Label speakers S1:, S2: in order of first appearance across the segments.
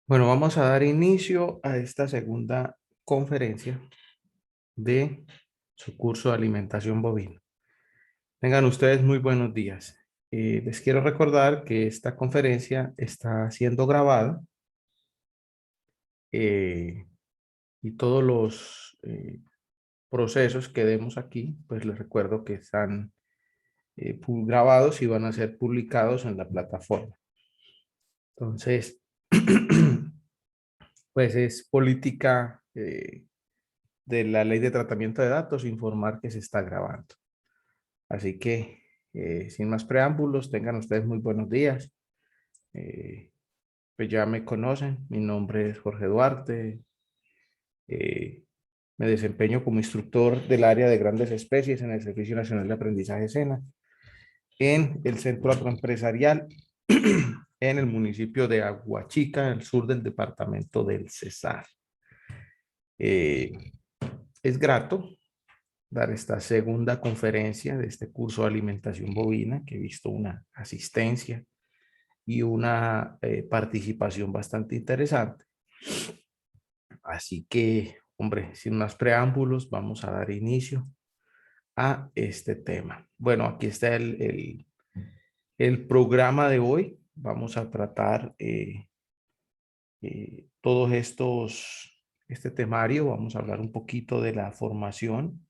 S1: Bueno, vamos a dar inicio a esta segunda conferencia de su curso de alimentación bovina. Tengan ustedes muy buenos días. Les quiero recordar que esta conferencia está siendo grabada eh, y todos los procesos que demos aquí, pues les recuerdo que están grabados y van a ser publicados en la plataforma. Entonces, pues es política de la ley de tratamiento de datos informar que se está grabando. Así que, sin más preámbulos, tengan ustedes muy buenos días. Eh, pues ya me conocen, mi nombre es Jorge Duarte. eh, Me desempeño como instructor del área de grandes especies en el Servicio Nacional de Aprendizaje SENA, en el Centro Agroempresarial, en el municipio de Aguachica, en el sur del departamento del Cesar. Eh, es grato dar esta segunda conferencia de este curso de alimentación bovina, que he visto una asistencia y una participación bastante interesante. Así que, hombre, sin más preámbulos, vamos a dar inicio a este tema. Bueno, aquí está el programa de hoy. Vamos a tratar todos este temario. Vamos a hablar un poquito de la formación,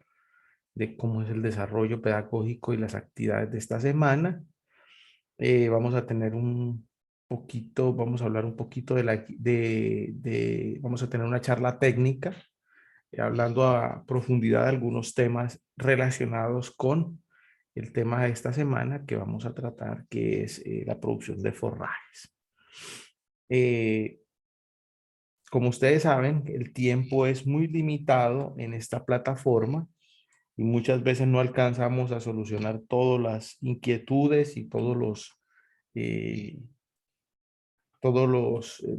S1: de cómo es el desarrollo pedagógico y las actividades de esta semana. Vamos a tener un poquito, vamos a hablar un poquito vamos a tener una charla técnica, hablando a profundidad de algunos temas relacionados con el tema de esta semana que vamos a tratar, que es la producción de forrajes. Eh, Como ustedes saben, el tiempo es muy limitado en esta plataforma y muchas veces no alcanzamos a solucionar todas las inquietudes y eh,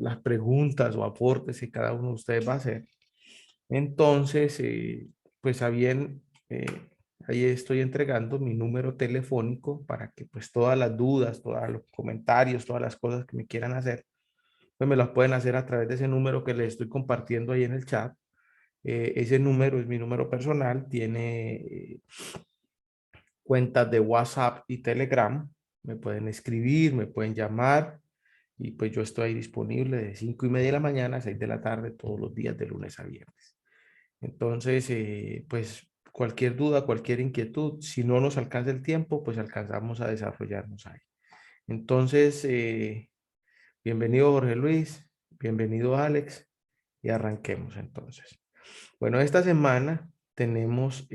S1: las preguntas o aportes que cada uno de ustedes va a hacer. Entonces, pues a bien, eh, ahí estoy entregando mi número telefónico para que pues todas las dudas, todos los comentarios, todas las cosas que me quieran hacer, pues me las pueden hacer a través de ese número que les estoy compartiendo ahí en el chat. Ese número es mi número personal, tiene cuentas de WhatsApp y Telegram. Me pueden escribir, me pueden llamar y pues yo estoy disponible de 5:30 de la mañana a 6 de la tarde todos los días de lunes a viernes. Entonces, pues cualquier duda, cualquier inquietud, si no nos alcanza el tiempo, pues alcanzamos a desarrollarnos ahí. Entonces, bienvenido Jorge Luis, bienvenido Alex y arranquemos entonces. Bueno, esta semana tenemos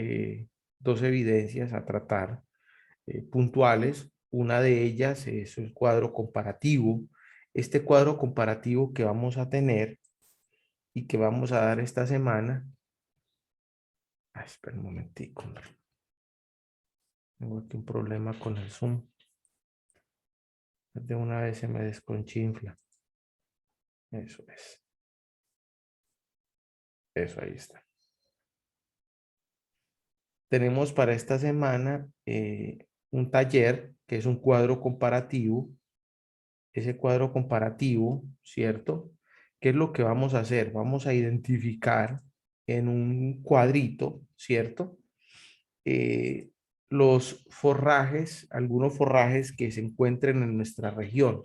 S1: dos evidencias a tratar puntuales. Una de ellas es el cuadro comparativo. Este cuadro comparativo que vamos a tener y que vamos a dar esta semana. Ay, espera un momentico. Tengo aquí un problema con el Zoom. De una vez se me desconchinfla. Eso es. Eso ahí está. Tenemos para esta semana un taller que es un cuadro comparativo. Ese cuadro comparativo, ¿cierto? ¿Qué es lo que vamos a hacer? Vamos a identificar en un cuadrito, ¿cierto? Eh, los forrajes, algunos forrajes que se encuentren en nuestra región,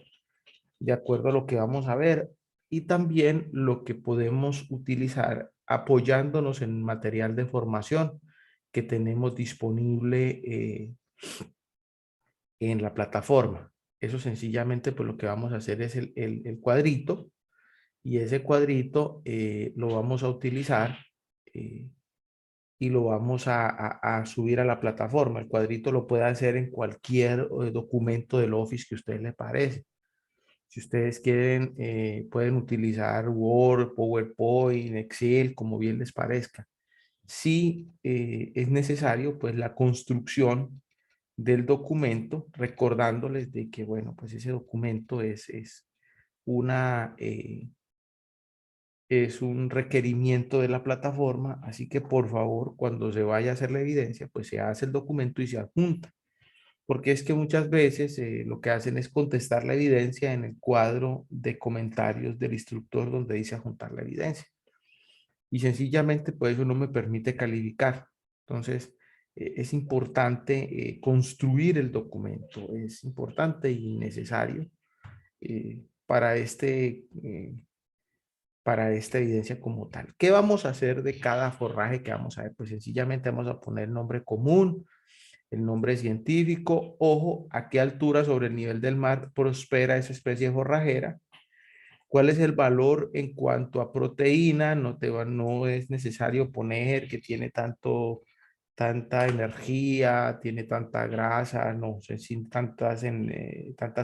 S1: de acuerdo a lo que vamos a ver, y también lo que podemos utilizar apoyándonos en material de formación que tenemos disponible en la plataforma. Eso sencillamente, pues lo que vamos a hacer es el cuadrito, y ese cuadrito lo vamos a utilizar eh, y lo vamos a subir a la plataforma. El cuadrito lo puede hacer en cualquier documento del Office que a ustedes les parece. Si ustedes quieren, pueden utilizar Word, PowerPoint, Excel, como bien les parezca. Si es necesario, pues la construcción del documento, recordándoles de que, bueno, pues ese documento una, es un requerimiento de la plataforma, así que por favor, cuando se vaya a hacer la evidencia, pues se hace el documento y se adjunta. porque es que muchas veces lo que hacen es contestar la evidencia en el cuadro de comentarios del instructor donde dice adjuntar la evidencia. Y sencillamente, pues eso no me permite calificar. Entonces, es importante construir el documento, es importante y necesario para para esta evidencia como tal. ¿Qué vamos a hacer de cada forraje que vamos a ver? Pues sencillamente vamos a poner el nombre común, el nombre científico, ojo, a qué altura sobre el nivel del mar prospera esa especie forrajera, cuál es el valor en cuanto a proteína, no es necesario poner que tiene tanta energía, tiene tanta grasa, no sé, sin tantas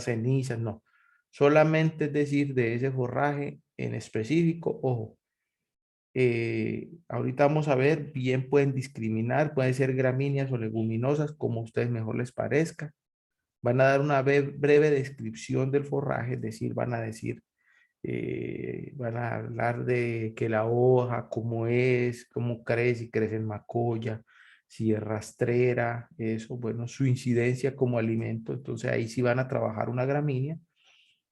S1: cenizas, no. Solamente es decir de ese forraje en específico, ojo, ahorita vamos a ver, bien pueden discriminar, pueden ser gramíneas o leguminosas, como a ustedes mejor les parezca. Van a dar una breve descripción del forraje, es decir, van a hablar de que la hoja, cómo es, cómo crece, si crece en macolla, si es rastrera, eso, bueno, su incidencia como alimento. Entonces ahí sí van a trabajar una gramínea,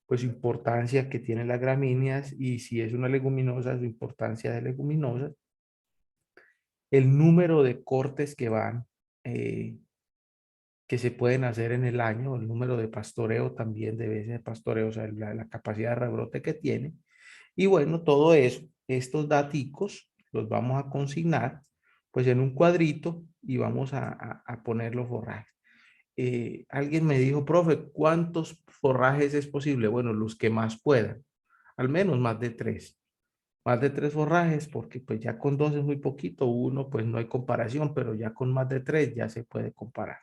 S1: pues su importancia que tienen las gramíneas y si es una leguminosa, su importancia de leguminosas, el número de cortes que eh, que se pueden hacer en el año, el número de pastoreo también de veces de pastoreo, o sea, la capacidad de rebrote que tiene. Y bueno, todo eso, estos daticos los vamos a consignar pues en un cuadrito y vamos a poner los forrajes. Alguien me dijo, profe, ¿cuántos forrajes es posible? Bueno, los que más puedan, al menos más de tres. Más de tres forrajes, porque pues ya con dos es muy poquito, uno pues no hay comparación, pero ya con más de tres ya se puede comparar.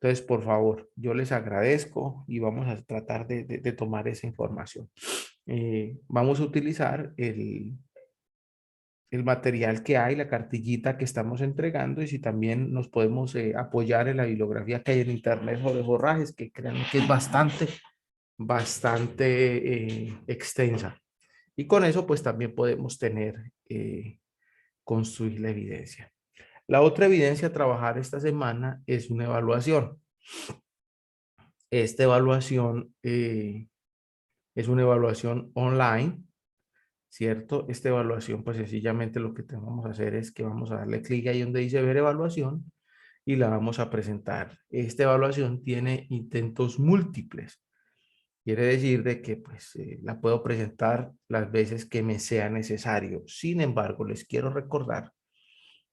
S1: Entonces, por favor, yo les agradezco y vamos a tratar de tomar esa información. Vamos a utilizar el material que hay, la cartillita que estamos entregando y si también nos podemos apoyar en la bibliografía que hay en internet sobre forrajes, que créanme que es bastante extensa. Y con eso pues también podemos construir la evidencia. La otra evidencia a trabajar esta semana es una evaluación. Esta evaluación es una evaluación online, ¿cierto? Esta evaluación, pues sencillamente lo que vamos a hacer es que vamos a darle clic ahí donde dice ver evaluación y la vamos a presentar. Esta evaluación tiene intentos múltiples. Quiere decir de que pues la puedo presentar las veces que me sea necesario. Sin embargo, les quiero recordar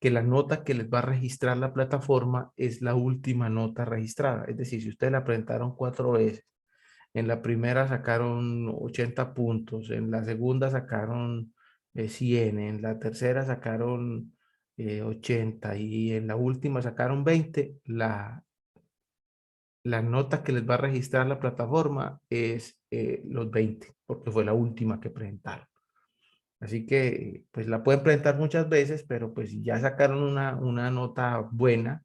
S1: que la nota que les va a registrar la plataforma es la última nota registrada. Es decir, si ustedes la presentaron 4 veces, en la primera sacaron 80 puntos, en la segunda sacaron 100, en la tercera sacaron 80 y en la última sacaron 20, la nota que les va a registrar la plataforma es los 20, porque fue la última que presentaron. Así que, pues la pueden presentar muchas veces, pero pues si ya sacaron una nota buena,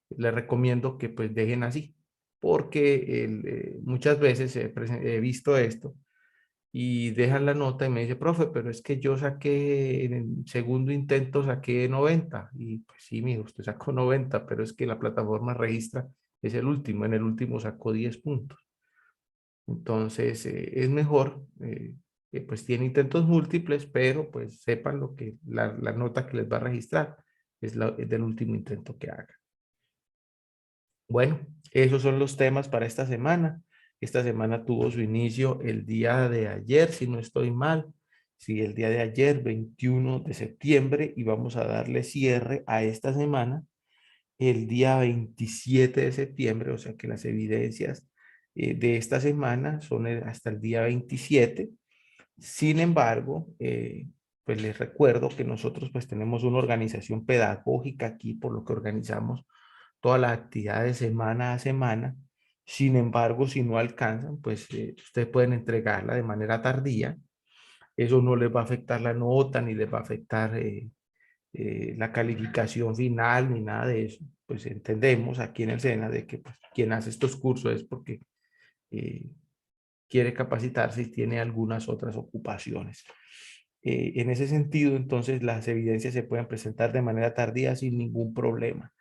S1: les recomiendo que pues dejen así, porque muchas veces he visto esto y dejan la nota y me dice, profe, pero es que yo saqué, en el segundo intento saqué 90. Y pues sí, mijo, usted sacó 90, pero es que la plataforma registra, es el último, en el último sacó 10 puntos. Entonces, es mejor, que pues tiene intentos múltiples, pero pues sepan lo que la nota que les va a registrar es del último intento que haga. Bueno, esos son los temas para esta semana. Esta semana tuvo su inicio el día de ayer, si no estoy mal. Sí, el día de ayer, 21 de septiembre, y vamos a darle cierre a esta semana el día 27 de septiembre, o sea que las evidencias de esta semana son hasta el día 27. Sin embargo, pues les recuerdo que nosotros pues tenemos una organización pedagógica aquí, por lo que organizamos todas las actividades semana a semana. Sin embargo, si no alcanzan, pues ustedes pueden entregarla de manera tardía. Eso no les va a afectar la nota, ni les va a afectar la calificación final, ni nada de eso. Pues entendemos aquí en el SENA de que pues, quien hace estos cursos es porque eh, quiere capacitarse y tiene algunas otras ocupaciones. En ese sentido, entonces, las evidencias se pueden presentar de manera tardía sin ningún problema.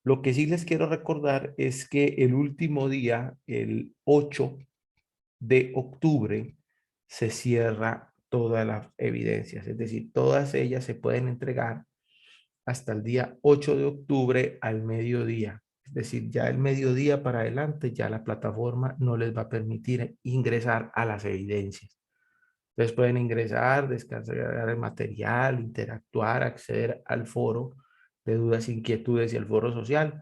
S1: Lo que sí les quiero recordar es que el último día, el 8 de octubre, se cierra todas las evidencias, es decir, todas ellas se pueden entregar hasta el día 8 de octubre al mediodía. Es decir, ya el mediodía para adelante, ya la plataforma no les va a permitir ingresar a las evidencias. Entonces pueden ingresar, descargar el material, interactuar, acceder al foro de dudas, inquietudes y al foro social,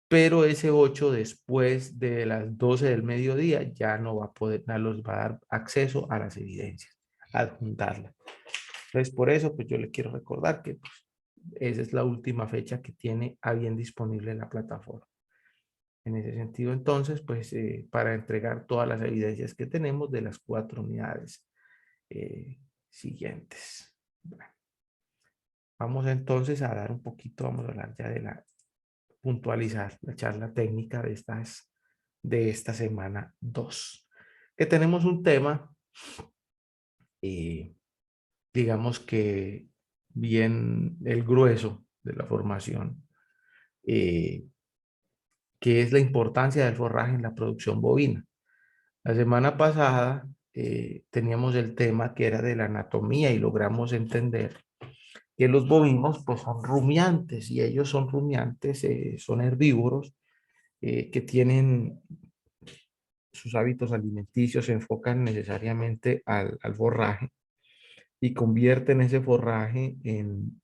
S1: pero ese 8 después de las 12 del mediodía ya no va a poder, no los va a dar acceso a las evidencias, adjuntarlas. Entonces por eso pues yo le quiero recordar que pues, esa es la última fecha que tiene a bien disponible la plataforma. En ese sentido entonces pues para entregar todas las evidencias que tenemos de las 4 unidades siguientes. Bueno, vamos entonces a dar un poquito, vamos a hablar ya de la puntualizar la charla técnica de esta semana 2, que tenemos un tema, eh, digamos que bien el grueso de la formación, eh, que es la importancia del forraje en la producción bovina. La semana pasada teníamos el tema que era de la anatomía y logramos entender que los bovinos pues son rumiantes y ellos son rumiantes, son herbívoros que tienen sus hábitos alimenticios, se enfocan necesariamente al forraje y convierten ese forraje en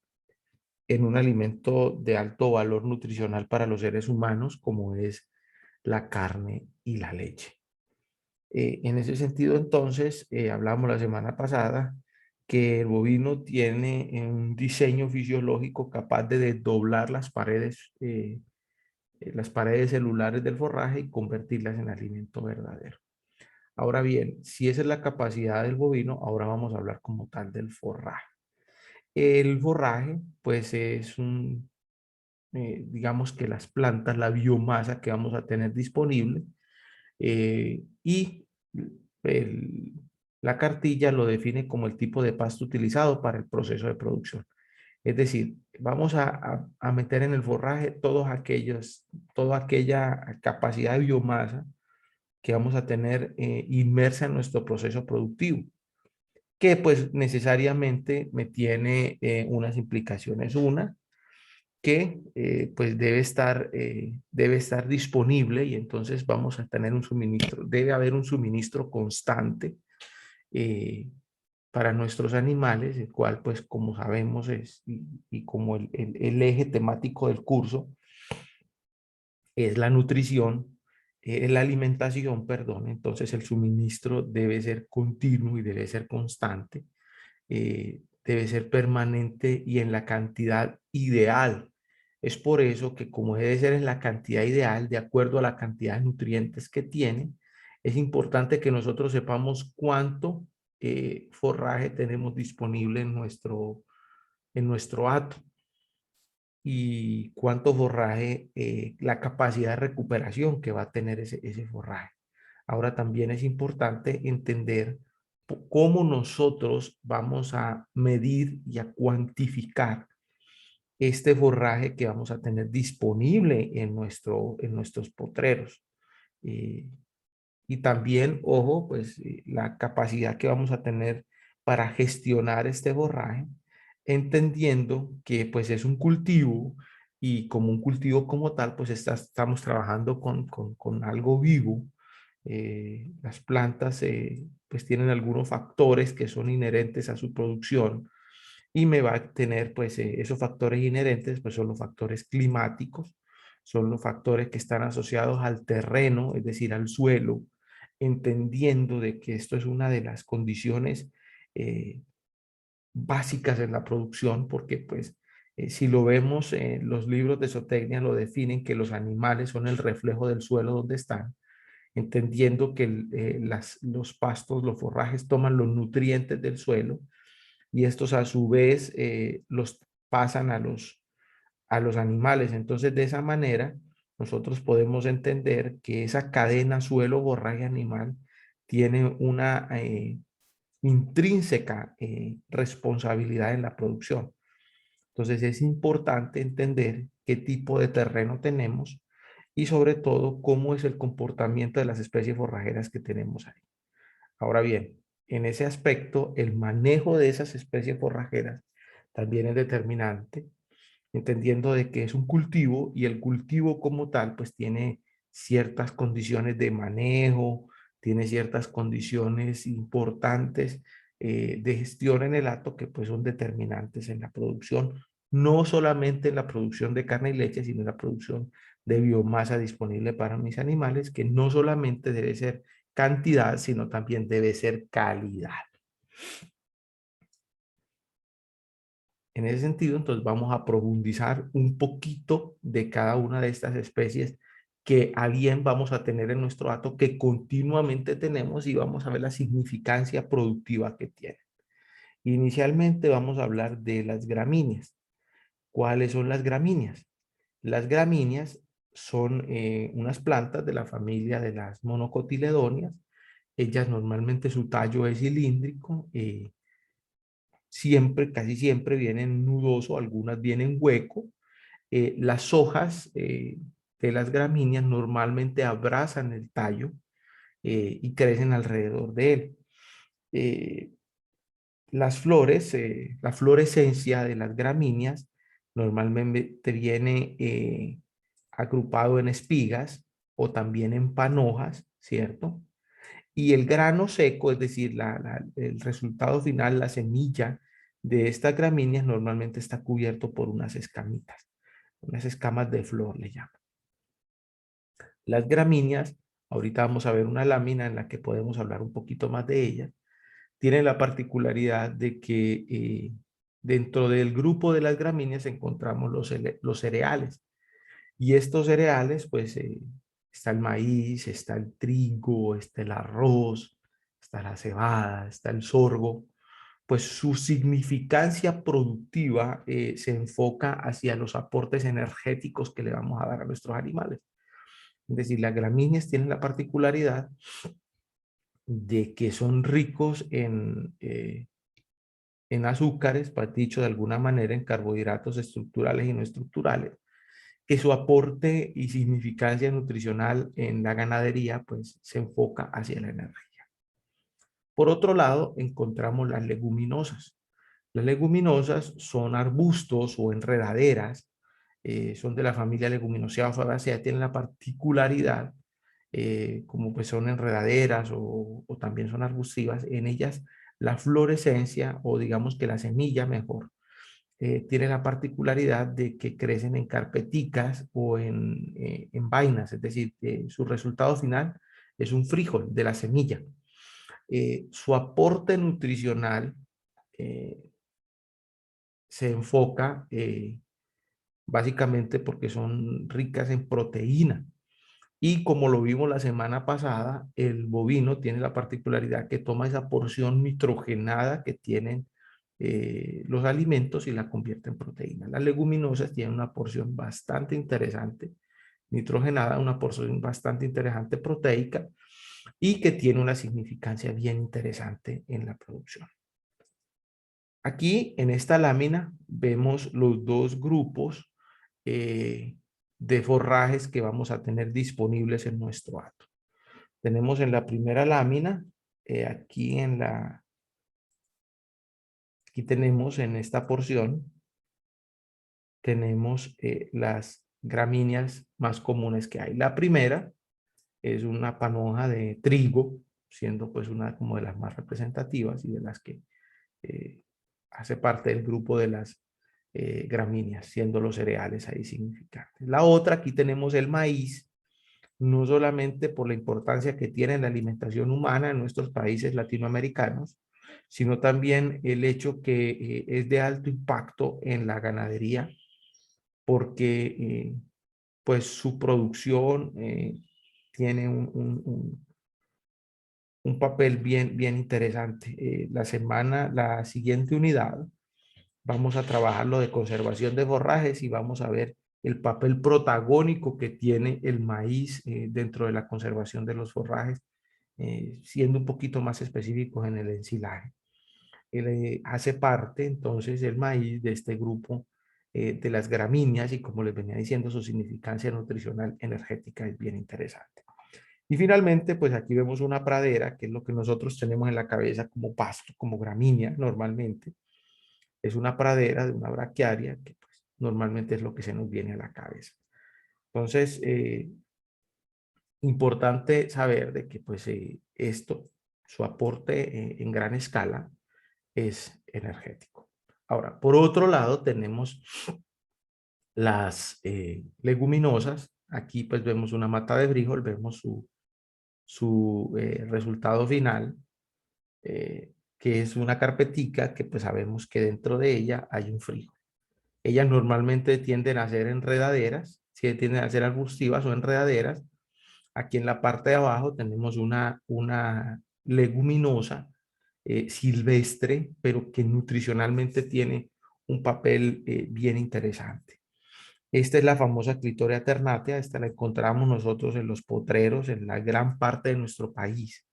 S1: un alimento de alto valor nutricional para los seres humanos, como es la carne y la leche. En ese sentido, entonces, hablamos la semana pasada que el bovino tiene un diseño fisiológico capaz de desdoblar las paredes celulares del forraje y convertirlas en alimento verdadero. Ahora bien, si esa es la capacidad del bovino, ahora vamos a hablar como tal del forraje. El forraje, pues es digamos que las plantas, la biomasa que vamos a tener disponible y el- la cartilla lo define como el tipo de pasto utilizado para el proceso de producción. Es decir, vamos a meter en el forraje toda aquella capacidad de biomasa que vamos a tener inmersa en nuestro proceso productivo, que pues necesariamente me tiene unas implicaciones. Una, que pues debe estar disponible y entonces vamos a tener un suministro, debe haber un suministro constante eh, para nuestros animales, el cual pues como sabemos y como el eje temático del curso es la nutrición, la alimentación, perdón, entonces el suministro debe ser continuo y debe ser constante, debe ser permanente y en la cantidad ideal. Es por eso que como debe ser en la cantidad ideal, de acuerdo a la cantidad de nutrientes que tiene, es importante que nosotros sepamos cuánto forraje tenemos disponible en nuestro hato y cuánto forraje, la capacidad de recuperación que va a tener ese forraje. Ahora también es importante entender cómo nosotros vamos a medir y a cuantificar este forraje que vamos a tener disponible en nuestros potreros. Eh, y también, ojo, pues la capacidad que vamos a tener para gestionar este forraje, entendiendo que pues es un cultivo y como un cultivo como tal, pues estamos trabajando con algo vivo. Las plantas pues tienen algunos factores que son inherentes a su producción y me va a tener pues esos factores inherentes, pues son los factores climáticos, son los factores que están asociados al terreno, es decir, al suelo, entendiendo de que esto es una de las condiciones eh, básicas en la producción, porque pues si lo vemos, los libros de zootecnia lo definen que los animales son el reflejo del suelo donde están, entendiendo que los pastos, los forrajes toman los nutrientes del suelo y estos a su vez los pasan a los animales. Entonces, de esa manera, nosotros podemos entender que esa cadena suelo, forraje animal tiene una intrínseca responsabilidad en la producción. Entonces es importante entender qué tipo de terreno tenemos y sobre todo cómo es el comportamiento de las especies forrajeras que tenemos ahí. Ahora bien, en ese aspecto, el manejo de esas especies forrajeras también es determinante, entendiendo de que es un cultivo y el cultivo como tal, pues tiene ciertas condiciones de manejo, tiene ciertas condiciones importantes de gestión en el hato que pues son determinantes en la producción, no solamente en la producción de carne y leche, sino en la producción de biomasa disponible para mis animales, que no solamente debe ser cantidad, sino también debe ser calidad. En ese sentido, entonces vamos a profundizar un poquito de cada una de estas especies que a bien vamos a tener en nuestro hato, que continuamente tenemos y vamos a ver la significancia productiva que tiene. Inicialmente vamos a hablar de las gramíneas. ¿Cuáles son las gramíneas? Las gramíneas son unas plantas de la familia de las monocotiledóneas. Ellas normalmente su tallo es cilíndrico, siempre, casi siempre vienen nudoso, algunas vienen hueco. Las hojas de las gramíneas normalmente abrazan el tallo y crecen alrededor de él. Eh, las flores, la florescencia de las gramíneas normalmente viene agrupado en espigas o también en panojas, ¿cierto? Y el grano seco, es decir, el resultado final, la semilla de estas gramíneas normalmente está cubierto por unas escamitas, unas escamas de flor le llaman. Las gramíneas, ahorita vamos a ver una lámina en la que podemos hablar un poquito más de ellas, tienen la particularidad de que dentro del grupo de las gramíneas encontramos los cereales. Y estos cereales, pues, está el maíz, está el trigo, está el arroz, está la cebada, está el sorgo. Pues su significancia productiva se enfoca hacia los aportes energéticos que le vamos a dar a nuestros animales. Es decir, las gramíneas tienen la particularidad de que son ricos en azúcares, para dicho de alguna manera, en carbohidratos estructurales y no estructurales, que su aporte y significancia nutricional en la ganadería pues se enfoca hacia la energía. Por otro lado, encontramos las leguminosas. Las leguminosas son arbustos o enredaderas, son de la familia Leguminosae, tienen la particularidad, como pues son enredaderas o también son arbustivas, en ellas la florescencia o digamos que la semilla mejor tiene la particularidad de que crecen en carpeticas o en vainas, es decir, su resultado final es un frijol de la semilla. Su aporte nutricional eh, se enfoca básicamente porque son ricas en proteína. Y como lo vimos la semana pasada, el bovino tiene la particularidad que toma esa porción nitrogenada que tienen los alimentos y la convierte en proteína. Las leguminosas tienen una porción bastante interesante nitrogenada, una porción bastante interesante proteica y que tiene una significancia bien interesante en la producción. Aquí en esta lámina vemos los dos grupos eh, de forrajes que vamos a tener disponibles en nuestro hato. Tenemos en la primera lámina, aquí tenemos en esta porción, tenemos las gramíneas más comunes que hay. La primera es una panoja de trigo, siendo pues una como de las más representativas y de las que eh, hace parte del grupo de las gramíneas, siendo los cereales ahí significantes. La otra, aquí tenemos el maíz, no solamente por la importancia que tiene en la alimentación humana en nuestros países latinoamericanos, sino también el hecho que es de alto impacto en la ganadería, porque pues su producción tiene un papel bien interesante. La siguiente unidad, vamos a trabajar lo de conservación de forrajes y vamos a ver el papel protagónico que tiene el maíz dentro de la conservación de los forrajes, siendo un poquito más específicos en el ensilaje. Hace parte entonces el maíz de este grupo de las gramíneas y como les venía diciendo, su significancia nutricional energética es bien interesante. Y finalmente, pues aquí vemos una pradera, que es lo que nosotros tenemos en la cabeza como pasto, como gramínea normalmente. Es una pradera de una braquiaria que pues, normalmente es lo que se nos viene a la cabeza. Entonces, importante saber de que pues esto, su aporte en gran escala es energético. Ahora, por otro lado, tenemos las leguminosas. Aquí pues vemos una mata de frijol, vemos su resultado final, que es una carpetica que pues sabemos que dentro de ella hay un frijol. Ellas normalmente tienden a ser enredaderas, si tienden a ser arbustivas o enredaderas. Aquí en la parte de abajo tenemos una leguminosa silvestre, pero que nutricionalmente tiene un papel bien interesante. Esta es la famosa Clitoria ternatea. Esta la encontramos nosotros en los potreros en la gran parte de nuestro país.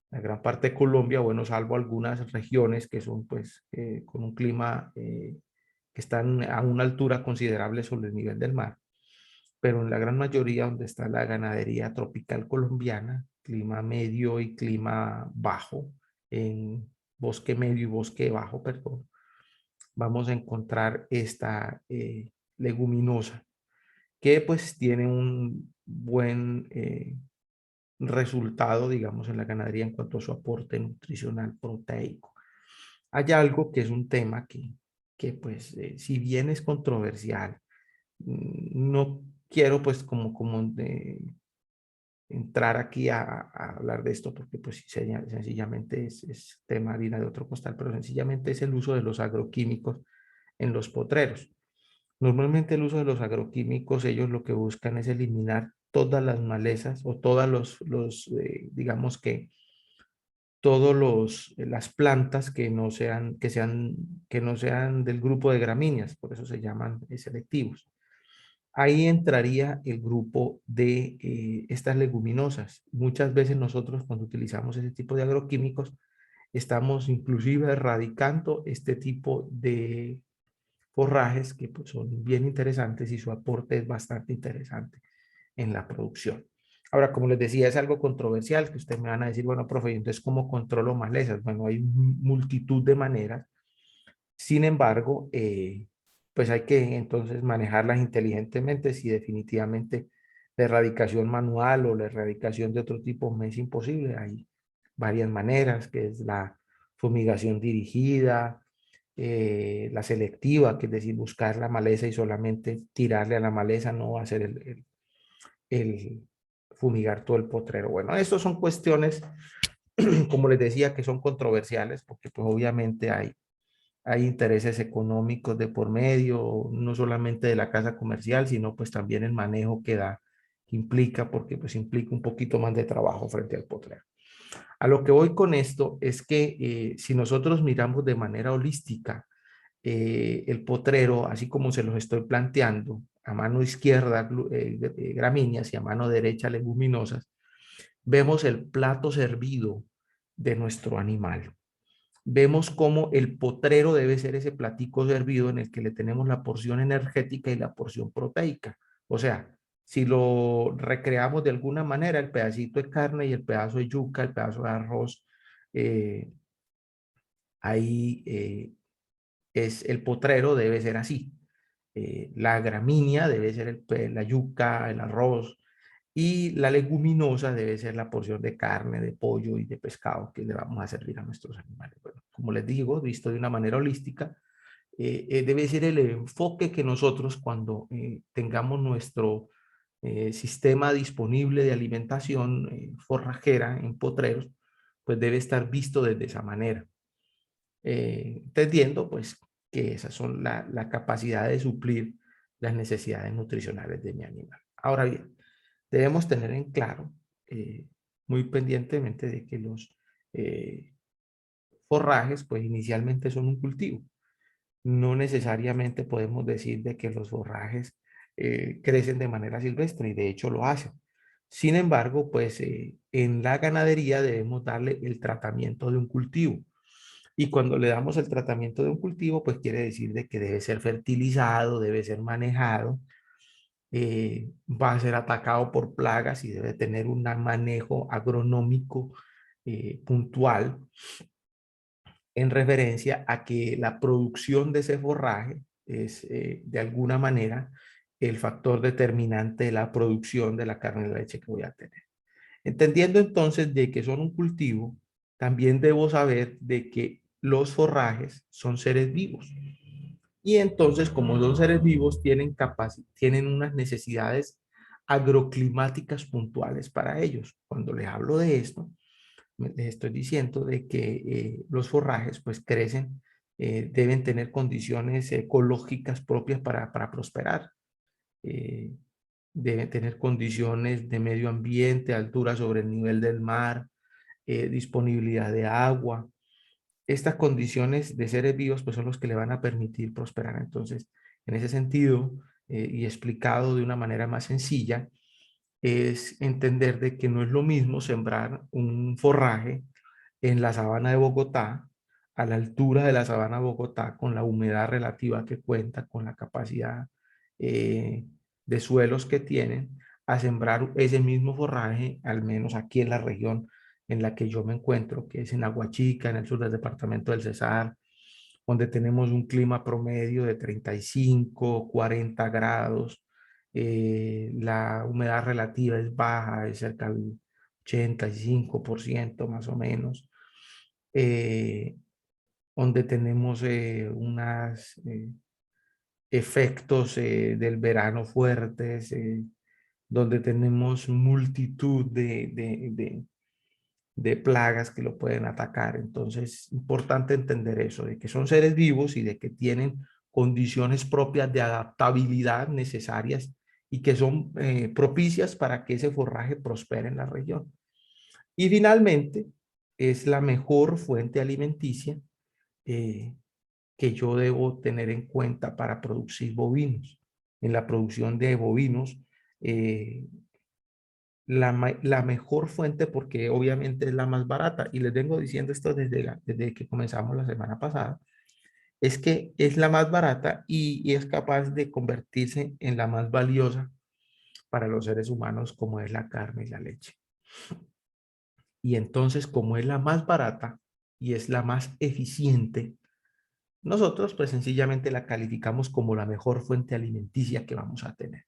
S1: La gran parte de Colombia, bueno, salvo algunas regiones que son pues con un clima que están a una altura considerable sobre el nivel del mar, pero en la gran mayoría donde está la ganadería tropical colombiana, clima medio y clima bajo, en bosque medio y bosque bajo, perdón, vamos a encontrar esta leguminosa que pues tiene un buen resultado, digamos, en la ganadería en cuanto a su aporte nutricional proteico. Hay algo que es un tema que pues, si bien es controversial, no quiero pues como de entrar aquí a hablar de esto porque pues sencillamente es tema harina de otro costal, pero sencillamente es el uso de los agroquímicos en los potreros. Normalmente el uso de los agroquímicos, ellos lo que buscan es eliminar todas las malezas o todas digamos que todos las plantas que no sean del grupo de gramíneas, por eso se llaman selectivos. Ahí entraría el grupo de estas leguminosas. Muchas veces nosotros cuando utilizamos ese tipo de agroquímicos, estamos inclusive erradicando este tipo de forrajes que pues, son bien interesantes y su aporte es bastante interesante en la producción. Ahora, como les decía, es algo controversial que ustedes me van a decir, bueno, profe, entonces, ¿cómo controlo malezas? Bueno, hay multitud de maneras. Sin embargo, pues hay que entonces manejarlas inteligentemente si definitivamente la erradicación manual o la erradicación de otro tipo me es imposible. Hay varias maneras, que es la fumigación dirigida, la selectiva, que es decir, buscar la maleza y solamente tirarle a la maleza, no hacer el fumigar todo el potrero. Bueno, estas son cuestiones, como les decía, que son controversiales, porque pues obviamente hay intereses económicos de por medio, no solamente de la casa comercial, sino pues también el manejo que da, que implica, porque pues implica un poquito más de trabajo frente al potrero. A lo que voy con esto es que si nosotros miramos de manera holística el potrero, así como se los estoy planteando, a mano izquierda gramíneas y a mano derecha leguminosas, vemos el plato servido de nuestro animal. Vemos cómo el potrero debe ser ese platico servido en el que le tenemos la porción energética y la porción proteica. O sea, si lo recreamos de alguna manera, el pedacito de carne y el pedazo de yuca, el pedazo de arroz, eh, ahí es el potrero debe ser así. La gramínea debe ser la yuca, el arroz, y la leguminosa debe ser la porción de carne, de pollo y de pescado que le vamos a servir a nuestros animales. Bueno, como les digo, visto de una manera holística, debe ser el enfoque que nosotros cuando tengamos nuestro sistema disponible de alimentación forrajera en potreros, pues debe estar visto desde esa manera. Entendiendo pues que esas son la capacidad de suplir las necesidades nutricionales de mi animal. Ahora bien, debemos tener en claro, muy pendientemente de que los forrajes pues inicialmente son un cultivo. No necesariamente podemos decir de que los forrajes crecen de manera silvestre y de hecho lo hacen. Sin embargo, pues en la ganadería debemos darle el tratamiento de un cultivo. Y cuando le damos el tratamiento de un cultivo, pues quiere decir de que debe ser fertilizado, debe ser manejado, va a ser atacado por plagas y debe tener un manejo agronómico puntual en referencia a que la producción de ese forraje es de alguna manera el factor determinante de la producción de la carne de leche que voy a tener. Entendiendo entonces de que son un cultivo, también debo saber de que los forrajes son seres vivos. Y entonces, como son seres vivos, tienen unas necesidades agroclimáticas puntuales para ellos. Cuando les hablo de esto, les estoy diciendo de que los forrajes pues crecen, deben tener condiciones ecológicas propias para prosperar. Eh, Deben tener condiciones de medio ambiente, altura sobre el nivel del mar, disponibilidad de agua. Estas condiciones de seres vivos pues son los que le van a permitir prosperar. Entonces, en ese sentido, y explicado de una manera más sencilla, es entender de que no es lo mismo sembrar un forraje en la sabana de Bogotá, a la altura de la sabana de Bogotá, con la humedad relativa que cuenta, con la capacidad de suelos que tienen, a sembrar ese mismo forraje, al menos aquí en la región en la que yo me encuentro, que es en Aguachica, en el sur del departamento del Cesar, donde tenemos un clima promedio de 35, 40 grados, la humedad relativa es baja, es cerca del 85% más o menos, eh, donde tenemos unos efectos del verano fuertes, donde tenemos multitud de plagas que lo pueden atacar. Entonces, es importante entender eso, de que son seres vivos y de que tienen condiciones propias de adaptabilidad necesarias y que son propicias para que ese forraje prospere en la región. Y finalmente, es la mejor fuente alimenticia eh, que yo debo tener en cuenta para producir bovinos. En la producción de bovinos, eh, la mejor fuente, porque obviamente es la más barata, y les vengo diciendo esto desde que comenzamos la semana pasada, es que es la más barata y es capaz de convertirse en la más valiosa para los seres humanos, como es la carne y la leche. Y entonces, como es la más barata y es la más eficiente, nosotros pues sencillamente la calificamos como la mejor fuente alimenticia que vamos a tener.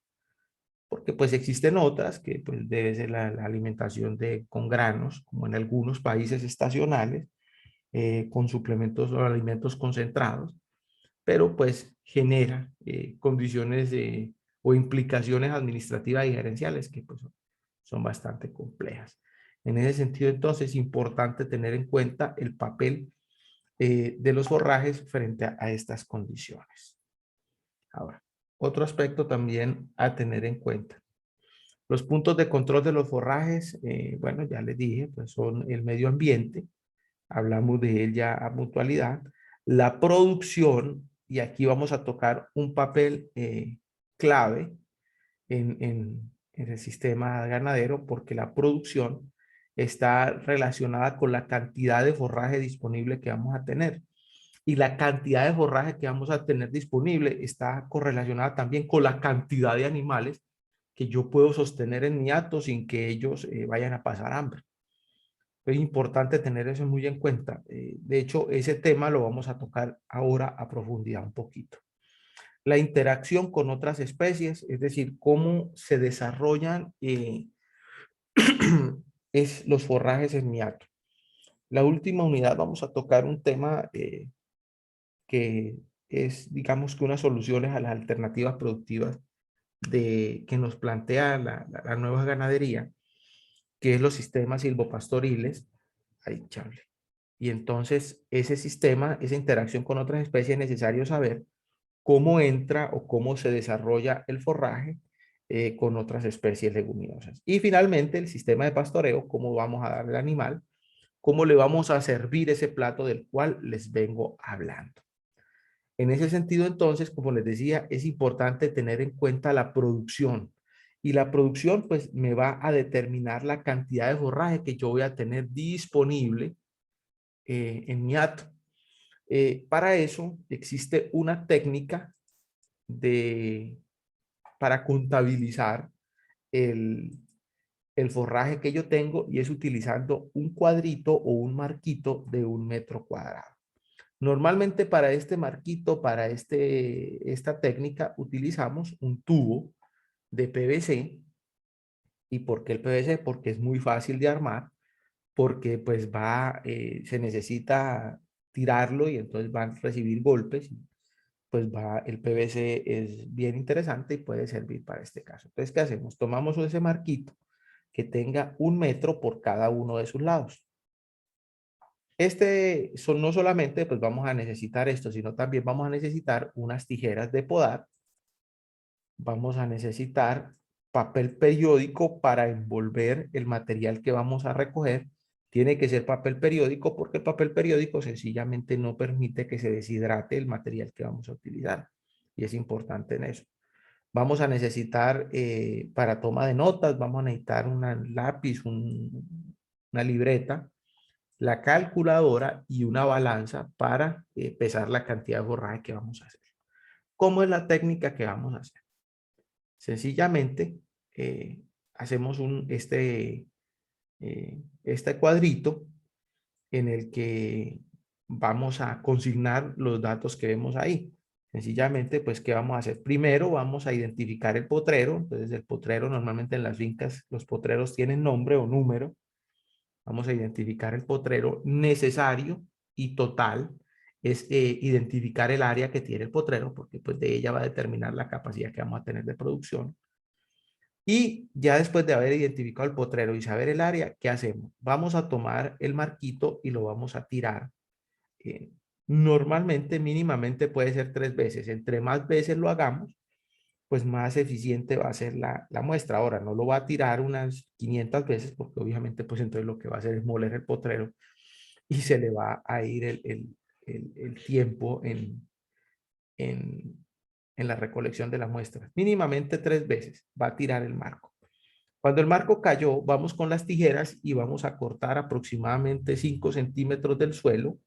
S1: Porque pues existen otras que pues debe ser la alimentación con granos, como en algunos países estacionales, con suplementos o alimentos concentrados, pero pues genera condiciones o implicaciones administrativas y gerenciales que pues son bastante complejas. En ese sentido, entonces, es importante tener en cuenta el papel de los forrajes frente a estas condiciones. Ahora, otro aspecto también a tener en cuenta. Los puntos de control de los forrajes, bueno, ya les dije, pues son el medio ambiente, hablamos de él ya a mutualidad, la producción, y aquí vamos a tocar un papel clave en el sistema ganadero, porque la producción está relacionada con la cantidad de forraje disponible que vamos a tener. Y la cantidad de forraje que vamos a tener disponible está correlacionada también con la cantidad de animales que yo puedo sostener en mi hato sin que ellos vayan a pasar hambre. Es importante tener eso muy en cuenta. De hecho, ese tema lo vamos a tocar ahora a profundidad un poquito. La interacción con otras especies, es decir, cómo se desarrollan los forrajes en mi hato. La última unidad vamos a tocar un tema que es, digamos que unas soluciones a las alternativas productivas que nos plantea la nueva ganadería, que es los sistemas silvopastoriles. Ay, chable. Y entonces ese sistema, esa interacción con otras especies, es necesario saber cómo entra o cómo se desarrolla el forraje con otras especies leguminosas. Y finalmente el sistema de pastoreo, cómo vamos a darle al animal, cómo le vamos a servir ese plato del cual les vengo hablando. En ese sentido, entonces, como les decía, es importante tener en cuenta la producción. Y la producción, pues, me va a determinar la cantidad de forraje que yo voy a tener disponible en mi hato. Para eso existe una técnica para contabilizar el, el forraje que yo tengo y es utilizando un cuadrito o un marquito de 1 metro cuadrado. Normalmente para este marquito, para esta técnica, utilizamos un tubo de PVC. ¿Y por qué el PVC? Porque es muy fácil de armar, porque pues se necesita tirarlo y entonces van a recibir golpes. Pues el PVC es bien interesante y puede servir para este caso. Entonces, ¿qué hacemos? Tomamos ese marquito que tenga 1 metro por cada uno de sus lados. No solamente pues vamos a necesitar esto, sino también vamos a necesitar unas tijeras de podar. Vamos a necesitar papel periódico para envolver el material que vamos a recoger. Tiene que ser papel periódico porque el papel periódico sencillamente no permite que se deshidrate el material que vamos a utilizar. Y es importante en eso. Vamos a necesitar para toma de notas, vamos a necesitar un lápiz, una libreta, la calculadora y una balanza para pesar la cantidad de forraje que vamos a hacer. ¿Cómo es la técnica que vamos a hacer? Sencillamente hacemos este cuadrito en el que vamos a consignar los datos que vemos ahí. Sencillamente, pues, ¿qué vamos a hacer? Primero vamos a identificar el potrero. Entonces, el potrero, normalmente en las fincas, los potreros tienen nombre o número. Vamos a identificar el potrero necesario y total. Es identificar el área que tiene el potrero, porque pues de ella va a determinar la capacidad que vamos a tener de producción. Y ya después de haber identificado el potrero y saber el área, ¿qué hacemos? Vamos a tomar el marquito y lo vamos a tirar. eh, Normalmente, mínimamente puede ser 3 veces. Entre más veces lo hagamos, pues más eficiente va a ser la muestra. Ahora, no lo va a tirar unas 500 veces porque obviamente pues entonces lo que va a hacer es moler el potrero y se le va a ir el tiempo en, en la recolección de la muestra. Mínimamente 3 veces va a tirar el marco. Cuando el marco cayó, vamos con las tijeras y vamos a cortar aproximadamente 5 centímetros del suelo,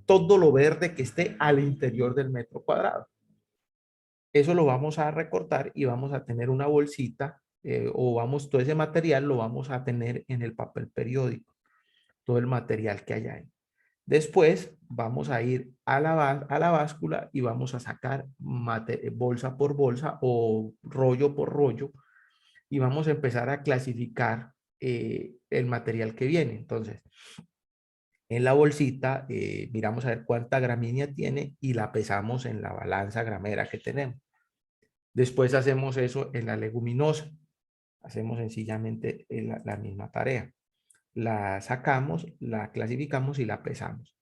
S1: todo lo verde que esté al interior del metro cuadrado. Eso lo vamos a recortar y vamos a tener una bolsita todo ese material lo vamos a tener en el papel periódico, todo el material que hay ahí. Después vamos a ir a la báscula y vamos a sacar bolsa por bolsa o rollo por rollo y vamos a empezar a clasificar el material que viene. Entonces, en la bolsita miramos a ver cuánta gramínea tiene y la pesamos en la balanza gramera que tenemos. Después hacemos eso en la leguminosa. Hacemos sencillamente la misma tarea. La sacamos, la clasificamos y la pesamos.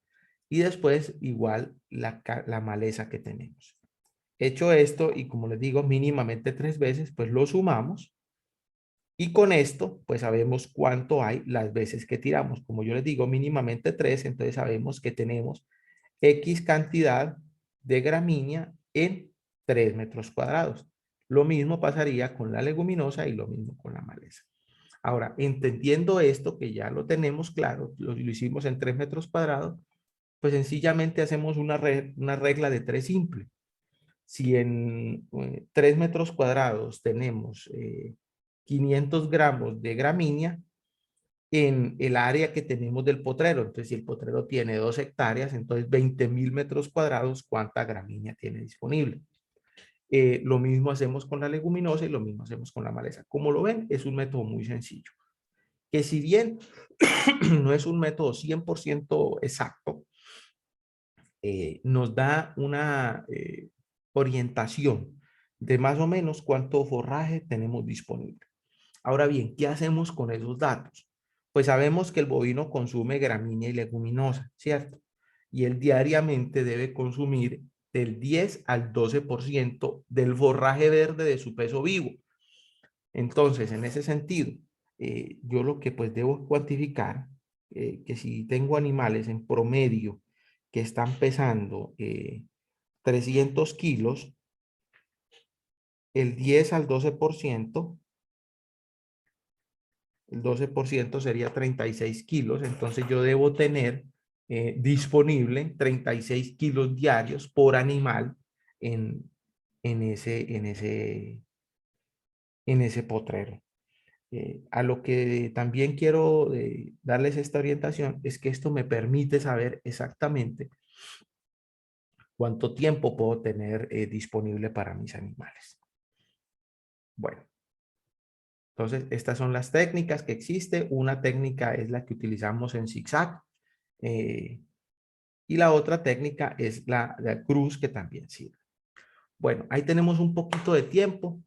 S1: Y después igual la maleza que tenemos. Hecho esto, y como les digo, mínimamente 3 veces, pues lo sumamos. Y con esto, pues sabemos cuánto hay las veces que tiramos. Como yo les digo, mínimamente 3, entonces sabemos que tenemos X cantidad de gramínea en 3 metros cuadrados. Lo mismo pasaría con la leguminosa y lo mismo con la maleza. Ahora, entendiendo esto, que ya lo tenemos claro, lo hicimos en 3 metros cuadrados, pues sencillamente hacemos una regla de 3 simple. Si en 3 metros cuadrados tenemos 500 gramos de gramínea en el área que tenemos del potrero. Entonces, si el potrero tiene 2 hectáreas, entonces 20.000 metros cuadrados, ¿cuánta gramínea tiene disponible? Lo mismo hacemos con la leguminosa y lo mismo hacemos con la maleza. Como lo ven, es un método muy sencillo. Que si bien no es un método 100% exacto, nos da una orientación de más o menos cuánto forraje tenemos disponible. Ahora bien, ¿qué hacemos con esos datos? Pues sabemos que el bovino consume gramínea y leguminosa, ¿cierto? Y él diariamente debe consumir del 10 al 12% del forraje verde de su peso vivo. Entonces, en ese sentido, yo lo que pues debo cuantificar, que si tengo animales en promedio que están pesando 300 kilos, el 10 al 12%, el 12% sería 36 kilos, entonces yo debo tener disponible 36 kilos diarios por animal en, en ese potrero. A lo que también quiero darles esta orientación es que esto me permite saber exactamente cuánto tiempo puedo tener disponible para mis animales. Bueno, entonces estas son las técnicas que existen. Una técnica es la que utilizamos en zigzag y la otra técnica es la cruz, que también sirve. Bueno, ahí tenemos un poquito de tiempo.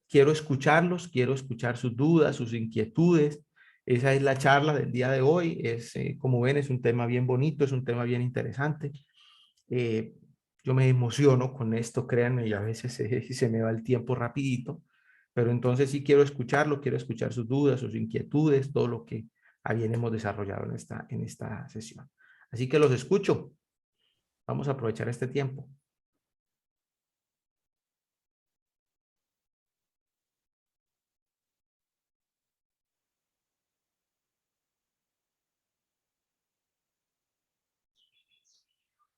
S1: Quiero escucharlos, quiero escuchar sus dudas, sus inquietudes. Esa es la charla del día de hoy. Como ven, es un tema bien bonito, es un tema bien interesante. Eh, yo me emociono con esto, créanme, y a veces se me va el tiempo rapidito, pero entonces sí quiero escucharlo, quiero escuchar sus dudas, sus inquietudes, todo lo que bien hemos desarrollado en esta sesión. Así que los escucho. Vamos a aprovechar este tiempo.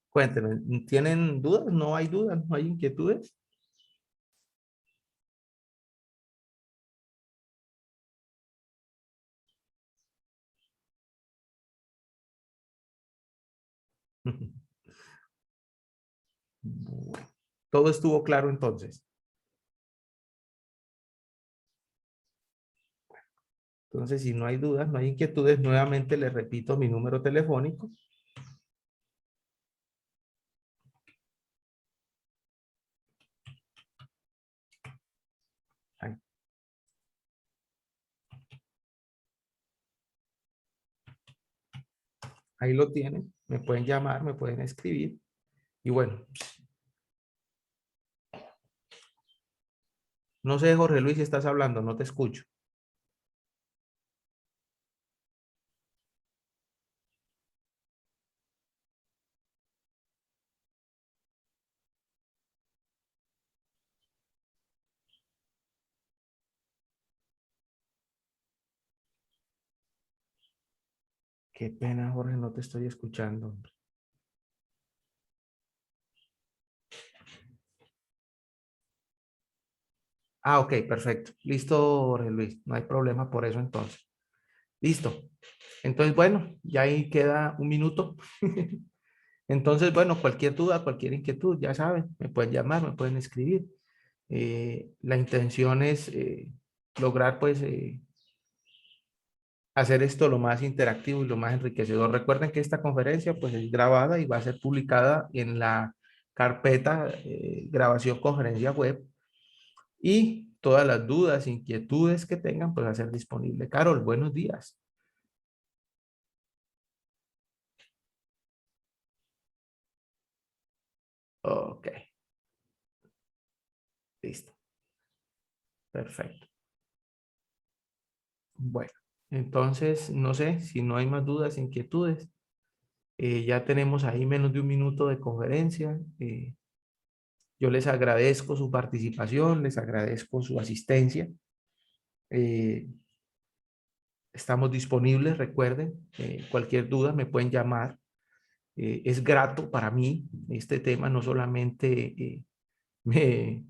S1: Cuéntenme, ¿tienen dudas? ¿No hay dudas? ¿No hay inquietudes? Bueno, todo estuvo claro entonces. Entonces, si no hay dudas, no hay inquietudes, nuevamente les repito mi número telefónico. Ahí, ahí lo tienen. Me pueden llamar, me pueden escribir. Y bueno, no sé, Jorge Luis, si estás hablando, no te escucho. Qué pena, Jorge, no te estoy escuchando. Ah, ok, perfecto. Listo, Jorge Luis. No hay problema por eso entonces. Listo. Entonces, bueno, ya ahí queda un minuto. Entonces, bueno, cualquier duda, cualquier inquietud, ya saben, me pueden llamar, me pueden escribir. La intención es lograr, pues, hacer esto lo más interactivo y lo más enriquecedor. Recuerden que esta conferencia, pues, es grabada y va a ser publicada en la carpeta grabación conferencia web, y todas las dudas, inquietudes que tengan, pues, va a ser disponible. Carol, buenos días. Ok, listo. Perfecto. Bueno, entonces, no sé si no hay más dudas, inquietudes. Ya tenemos ahí menos de un minuto de conferencia. Yo les agradezco su participación, les agradezco su asistencia. Eh, Estamos disponibles, recuerden, cualquier duda me pueden llamar. Es grato para mí este tema, no solamente me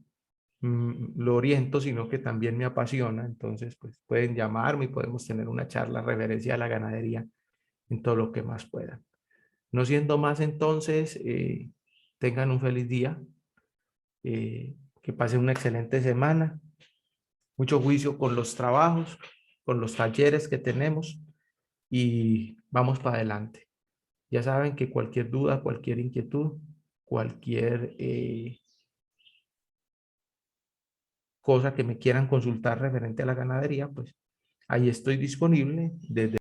S1: lo oriento, sino que también me apasiona. Entonces, pues pueden llamarme y podemos tener una charla referencia a la ganadería en todo lo que más puedan. No siendo más, entonces, tengan un feliz día, que pasen una excelente semana, mucho juicio con los trabajos, con los talleres que tenemos, y vamos para adelante. Ya saben que cualquier duda, cualquier inquietud, cualquier cosa que me quieran consultar referente a la ganadería, pues ahí estoy disponible desde